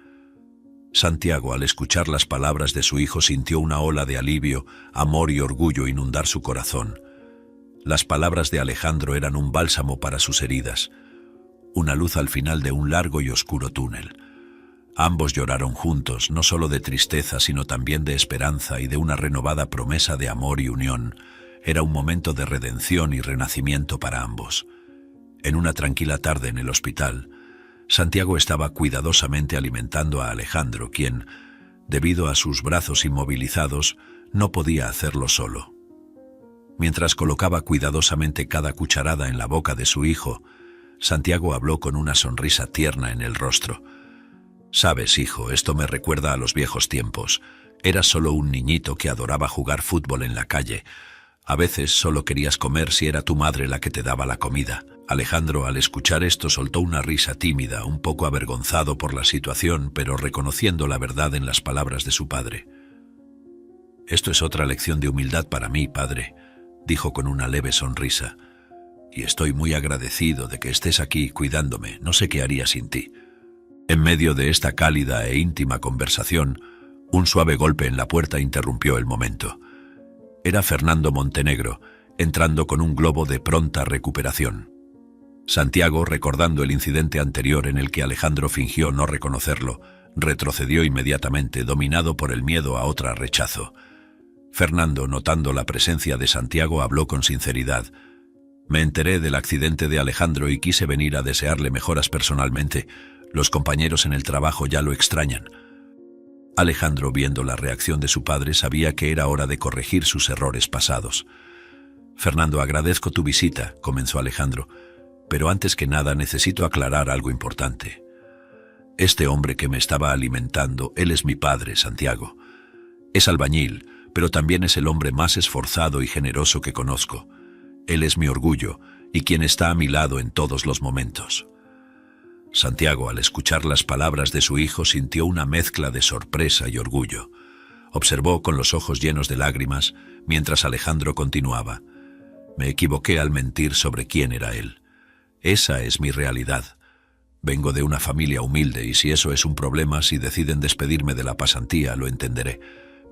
Santiago, al escuchar las palabras de su hijo, sintió una ola de alivio, amor y orgullo inundar su corazón. Las palabras de Alejandro eran un bálsamo para sus heridas, una luz al final de un largo y oscuro túnel. Ambos lloraron juntos, no solo de tristeza, sino también de esperanza y de una renovada promesa de amor y unión. Era un momento de redención y renacimiento para ambos. En una tranquila tarde en el hospital, Santiago estaba cuidadosamente alimentando a Alejandro, quien, debido a sus brazos inmovilizados, no podía hacerlo solo. Mientras colocaba cuidadosamente cada cucharada en la boca de su hijo, Santiago habló con una sonrisa tierna en el rostro. «Sabes, hijo, esto me recuerda a los viejos tiempos. Eras solo un niñito que adoraba jugar fútbol en la calle. A veces solo querías comer si era tu madre la que te daba la comida». Alejandro, al escuchar esto, soltó una risa tímida, un poco avergonzado por la situación, pero reconociendo la verdad en las palabras de su padre. «Esto es otra lección de humildad para mí, padre», dijo con una leve sonrisa. «Y estoy muy agradecido de que estés aquí cuidándome. No sé qué haría sin ti». En medio de esta cálida e íntima conversación, un suave golpe en la puerta interrumpió el momento. Era Fernando Montenegro, entrando con un globo de pronta recuperación. Santiago, recordando el incidente anterior en el que Alejandro fingió no reconocerlo, retrocedió inmediatamente, dominado por el miedo a otro rechazo. Fernando, notando la presencia de Santiago, habló con sinceridad. «Me enteré del accidente de Alejandro y quise venir a desearle mejoras personalmente. Los compañeros en el trabajo ya lo extrañan». Alejandro, viendo la reacción de su padre, sabía que era hora de corregir sus errores pasados. «Fernando, agradezco tu visita», comenzó Alejandro, «pero antes que nada necesito aclarar algo importante. Este hombre que me estaba alimentando, él es mi padre, Santiago. Es albañil, pero también es el hombre más esforzado y generoso que conozco. Él es mi orgullo y quien está a mi lado en todos los momentos». Santiago, al escuchar las palabras de su hijo, sintió una mezcla de sorpresa y orgullo. Observó con los ojos llenos de lágrimas, mientras Alejandro continuaba. «Me equivoqué al mentir sobre quién era él. Esa es mi realidad. Vengo de una familia humilde y si eso es un problema, si deciden despedirme de la pasantía, lo entenderé.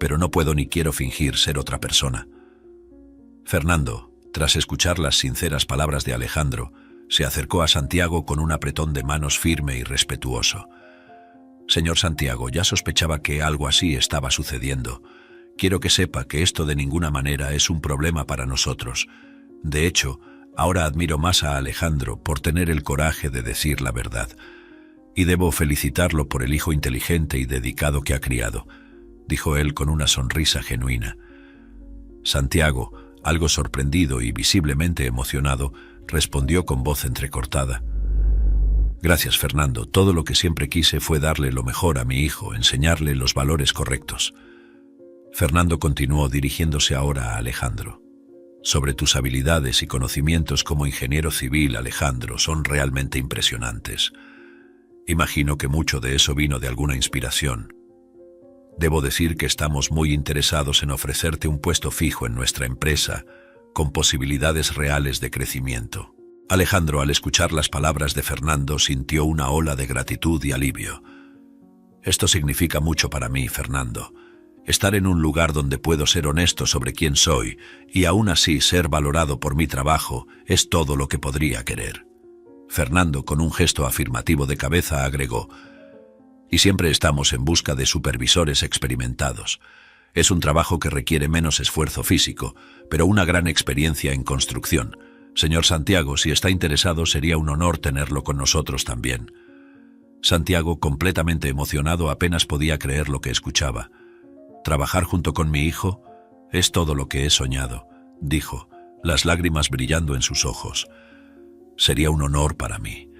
Pero no puedo ni quiero fingir ser otra persona». Fernando, tras escuchar las sinceras palabras de Alejandro, se acercó a Santiago con un apretón de manos firme y respetuoso. «Señor Santiago, ya sospechaba que algo así estaba sucediendo. Quiero que sepa que esto de ninguna manera es un problema para nosotros. De hecho, ahora admiro más a Alejandro por tener el coraje de decir la verdad. Y debo felicitarlo por el hijo inteligente y dedicado que ha criado», dijo él con una sonrisa genuina. Santiago, algo sorprendido y visiblemente emocionado, respondió con voz entrecortada. «Gracias, Fernando. Todo lo que siempre quise fue darle lo mejor a mi hijo, enseñarle los valores correctos». Fernando continuó, dirigiéndose ahora a Alejandro. «Sobre tus habilidades y conocimientos como ingeniero civil, Alejandro, son realmente impresionantes. Imagino que mucho de eso vino de alguna inspiración. Debo decir que estamos muy interesados en ofrecerte un puesto fijo en nuestra empresa, con posibilidades reales de crecimiento». Alejandro, al escuchar las palabras de Fernando, sintió una ola de gratitud y alivio. «Esto significa mucho para mí, Fernando. Estar en un lugar donde puedo ser honesto sobre quién soy y aún así ser valorado por mi trabajo es todo lo que podría querer». Fernando, con un gesto afirmativo de cabeza, agregó: «Y siempre estamos en busca de supervisores experimentados. Es un trabajo que requiere menos esfuerzo físico, pero una gran experiencia en construcción. Señor Santiago, si está interesado, sería un honor tenerlo con nosotros también». Santiago, completamente emocionado, apenas podía creer lo que escuchaba. «Trabajar junto con mi hijo es todo lo que he soñado», dijo, las lágrimas brillando en sus ojos. Sería un honor para mí.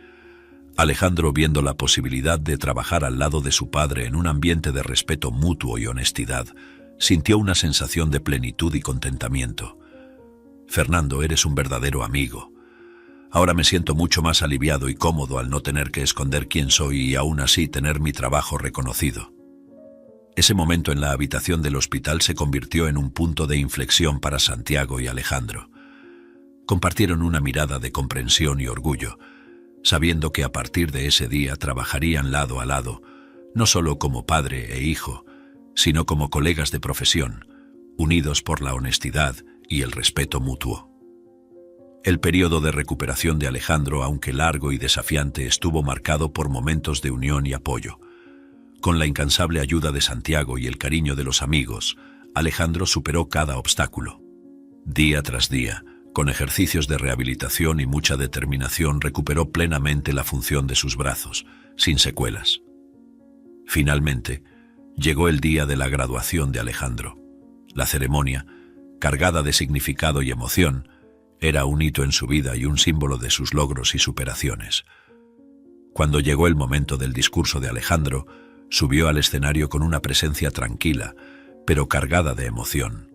Alejandro, viendo la posibilidad de trabajar al lado de su padre en un ambiente de respeto mutuo y honestidad, sintió una sensación de plenitud y contentamiento. Fernando, eres un verdadero amigo. Ahora me siento mucho más aliviado y cómodo al no tener que esconder quién soy y aún así tener mi trabajo reconocido. Ese momento en la habitación del hospital se convirtió en un punto de inflexión para Santiago y Alejandro. Compartieron una mirada de comprensión y orgullo, sabiendo que a partir de ese día trabajarían lado a lado, no solo como padre e hijo, sino como colegas de profesión, unidos por la honestidad y el respeto mutuo. El periodo de recuperación de Alejandro, aunque largo y desafiante, estuvo marcado por momentos de unión y apoyo. Con la incansable ayuda de Santiago y el cariño de los amigos, Alejandro superó cada obstáculo. Día tras día, con ejercicios de rehabilitación y mucha determinación, recuperó plenamente la función de sus brazos, sin secuelas. Finalmente, llegó el día de la graduación de Alejandro. La ceremonia, cargada de significado y emoción, era un hito en su vida y un símbolo de sus logros y superaciones. Cuando llegó el momento del discurso de Alejandro, subió al escenario con una presencia tranquila, pero cargada de emoción.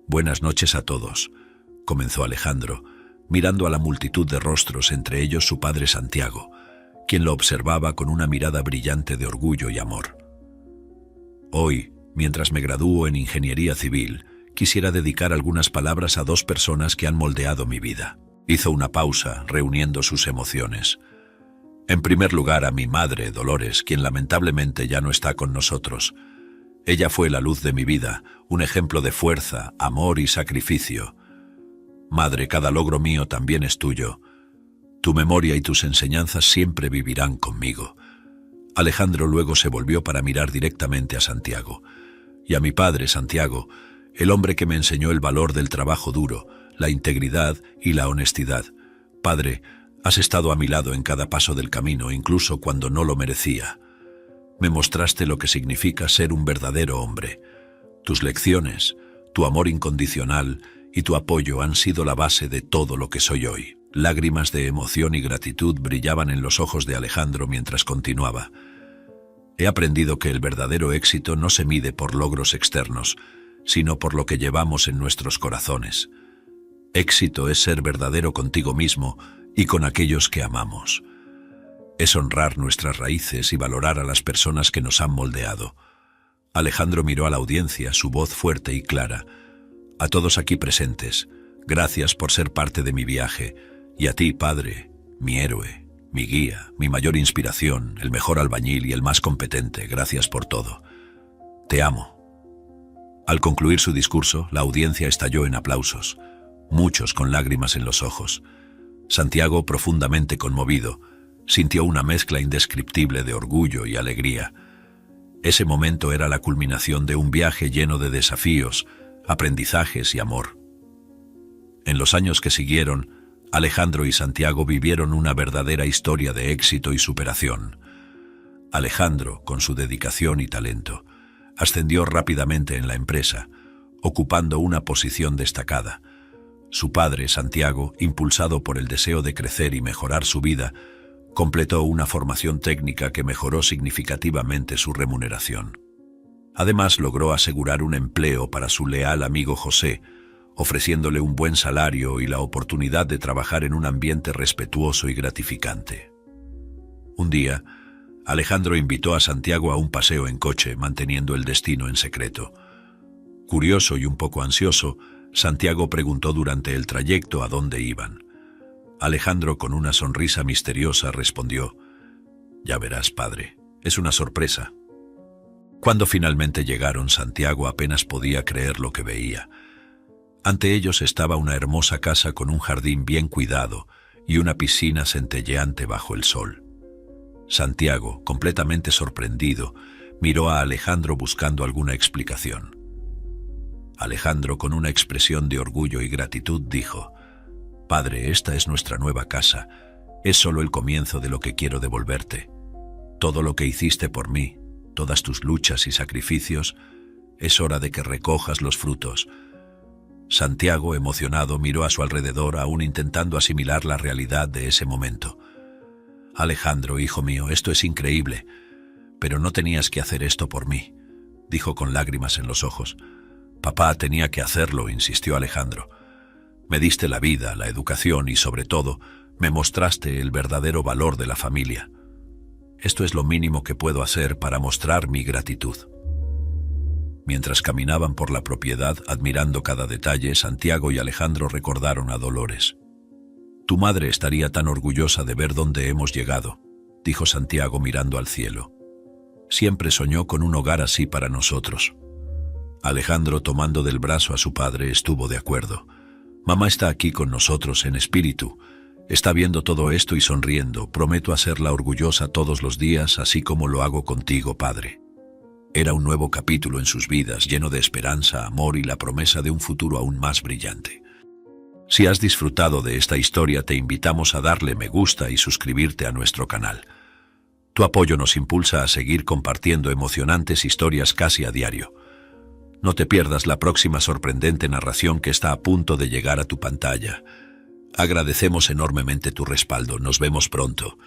«Buenas noches a todos», comenzó Alejandro, mirando a la multitud de rostros, entre ellos su padre Santiago, quien lo observaba con una mirada brillante de orgullo y amor. «Hoy, mientras me gradúo en Ingeniería Civil, quisiera dedicar algunas palabras a dos personas que han moldeado mi vida». Hizo una pausa, reuniendo sus emociones. En primer lugar, a mi madre, Dolores, quien lamentablemente ya no está con nosotros. Ella fue la luz de mi vida, un ejemplo de fuerza, amor y sacrificio. Madre, cada logro mío también es tuyo. Tu memoria y tus enseñanzas siempre vivirán conmigo. Alejandro luego se volvió para mirar directamente a Santiago. Y a mi padre, Santiago, el hombre que me enseñó el valor del trabajo duro, la integridad y la honestidad. Padre, has estado a mi lado en cada paso del camino, incluso cuando no lo merecía. Me mostraste lo que significa ser un verdadero hombre. Tus lecciones, tu amor incondicional y tu apoyo han sido la base de todo lo que soy hoy. Lágrimas de emoción y gratitud brillaban en los ojos de Alejandro mientras continuaba. He aprendido que el verdadero éxito no se mide por logros externos, sino por lo que llevamos en nuestros corazones. Éxito es ser verdadero contigo mismo y con aquellos que amamos. Es honrar nuestras raíces y valorar a las personas que nos han moldeado. Alejandro miró a la audiencia, su voz fuerte y clara. A todos aquí presentes, gracias por ser parte de mi viaje. Y a ti, padre, mi héroe, mi guía, mi mayor inspiración, el mejor albañil y el más competente, gracias por todo. Te amo. Al concluir su discurso, la audiencia estalló en aplausos, muchos con lágrimas en los ojos. Santiago, profundamente conmovido, sintió una mezcla indescriptible de orgullo y alegría. Ese momento era la culminación de un viaje lleno de desafíos, aprendizajes y amor. En los años que siguieron, Alejandro y Santiago vivieron una verdadera historia de éxito y superación. Alejandro, con su dedicación y talento, ascendió rápidamente en la empresa, ocupando una posición destacada. Su padre, Santiago, impulsado por el deseo de crecer y mejorar su vida, completó una formación técnica que mejoró significativamente su remuneración. Además, logró asegurar un empleo para su leal amigo José, ofreciéndole un buen salario y la oportunidad de trabajar en un ambiente respetuoso y gratificante. Un día, Alejandro invitó a Santiago a un paseo en coche, manteniendo el destino en secreto. Curioso y un poco ansioso, Santiago preguntó durante el trayecto a dónde iban. Alejandro, con una sonrisa misteriosa, respondió: «Ya verás, padre, es una sorpresa». Cuando finalmente llegaron, Santiago apenas podía creer lo que veía. Ante ellos estaba una hermosa casa con un jardín bien cuidado y una piscina centelleante bajo el sol. Santiago, completamente sorprendido, miró a Alejandro buscando alguna explicación. Alejandro, con una expresión de orgullo y gratitud, dijo: «Padre, esta es nuestra nueva casa. Es solo el comienzo de lo que quiero devolverte. Todo lo que hiciste por mí, todas tus luchas y sacrificios, es hora de que recojas los frutos. Santiago, emocionado, miró a su alrededor, aún intentando asimilar la realidad de ese momento. Alejandro, hijo mío, esto es increíble, pero no tenías que hacer esto por mí, dijo con lágrimas en los ojos. Papá tenía que hacerlo, insistió Alejandro. Me diste la vida, la educación y, sobre todo, me mostraste el verdadero valor de la familia. Esto es lo mínimo que puedo hacer para mostrar mi gratitud. Mientras caminaban por la propiedad, admirando cada detalle, Santiago y Alejandro recordaron a Dolores. Tu madre estaría tan orgullosa de ver dónde hemos llegado, dijo Santiago mirando al cielo. Siempre soñó con un hogar así para nosotros. Alejandro, tomando del brazo a su padre, estuvo de acuerdo. Mamá está aquí con nosotros en espíritu. Está viendo todo esto y sonriendo. Prometo hacerla orgullosa todos los días, así como lo hago contigo, padre. Era un nuevo capítulo en sus vidas, lleno de esperanza, amor y la promesa de un futuro aún más brillante. Si has disfrutado de esta historia, te invitamos a darle me gusta y suscribirte a nuestro canal. Tu apoyo nos impulsa a seguir compartiendo emocionantes historias casi a diario. No te pierdas la próxima sorprendente narración que está a punto de llegar a tu pantalla. Agradecemos enormemente tu respaldo. Nos vemos pronto.